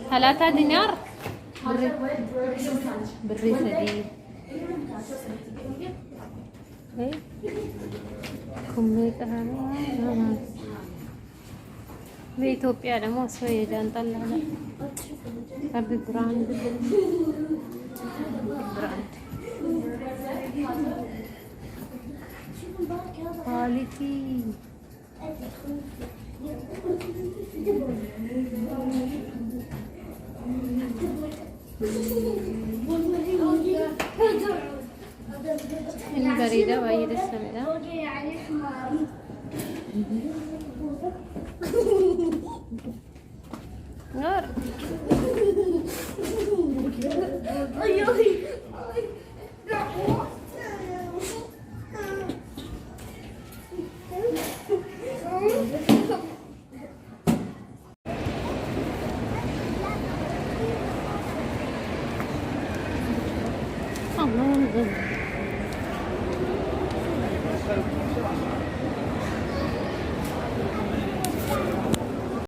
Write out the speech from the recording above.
3 دينار. بري سديد. ايه كمية በኢትዮጵያ ደግሞ ሰው የጃንጥላ ነው። አቢ ብራንድ ኳሊቲ ini barida bayi desmeda Nur Oh, no.